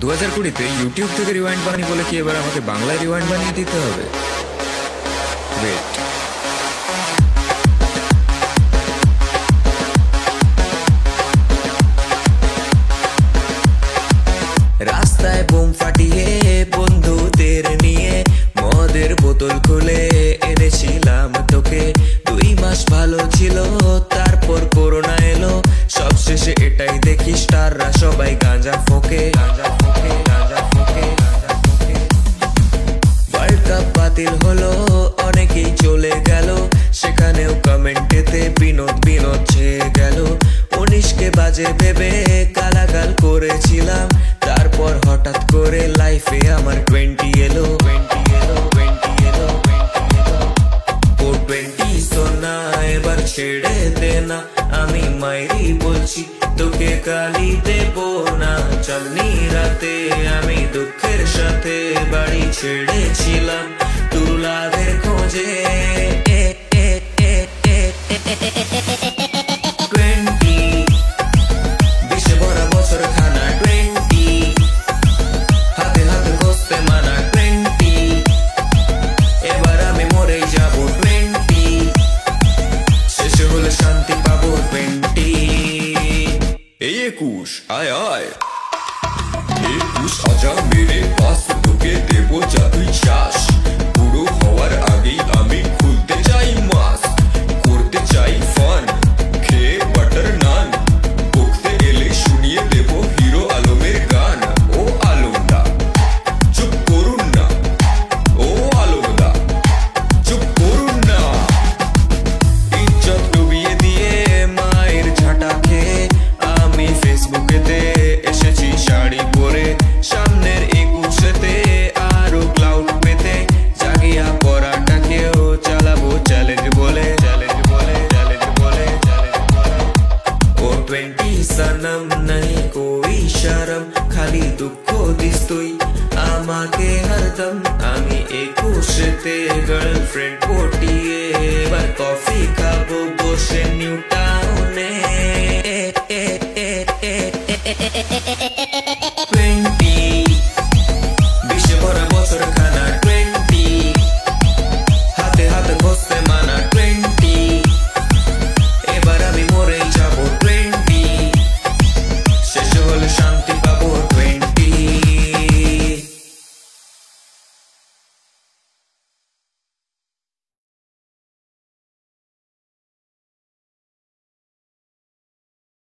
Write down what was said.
2020-তে YouTube থেকে rewind বানানি বলে কি এবার আমাকে বাংলায় রিওয়াইন্ড বানিয়ে দিতে হবে? ওয়েট, রাস্তায় বোম ফাটিয়ে বন্ধুদের নিয়ে মদের বোতল খুলে এনেছিলাম তোকে। 2 মাস ভালো ছিল, তারপর করোনা এলো। সবশেষে এটাই দেখি স্টাররা সবাই গাঁজা ফোঁকে। ওয়ার্ল্ড কাপ বাতিল হলো, অনেকেই চলে গেল, সেখানেও কমেন্টেতে বিনোদ বিনোদ ছেয়ে গেল। 19কে বাজে ভেবে গালাগাল করেছিলাম, তারপর হঠাৎ করে লাইফে আমার 20 এলো। ও 20 সোনা এবার ছেড়ে দে না, আমি মাইরি বলছি তোকে গালি দেব না। চাঁদনি রাতে আমি দুঃখের সাথে বাড়ি ছেড়েছিলাম তুলাদের খোঁজে। 20 বিষে ভরা বছর খানা 20, হাতে হাতে ঘষতে মানা 20, এবার আমি মরেই যাব 20, শেষে হলে শান্তি পাবো 20। এই 21 আয় আয়, 21 আজা মেরে পাস, তোকে দেবো জাদুই শ্বাস। পুরো হওয়ার আগেই আমি খুলতে চাই মাস্ক, করতে চাই ফান, খেয়ে বাটার নান, বকতে এলে শুনিয়ে দেবো হিরো আলমের গান। ও আলমদা চুপ করুন না, ও আলমদা চুপ করুন না। ইজ্জত ডুবিয়ে দিয়ে মায়ের ঝাঁটা খেয়ে আমি ফেসবুকেতে এসেছি শাড়ি পরে। সামনের 21-তে আরো ক্লাউড পেতে জাগিয়া পড়াটাকেও চালাবো চ্যালেঞ্জ বলে। ও 20 সনম নেই কোই শরম, খালি দুঃখ দিস তুই আমাকে হরদম। আমি 21-তে গার্লফ্রেন্ড পটিয়ে এবার কফি খাবো বসে নিউ টাউনে।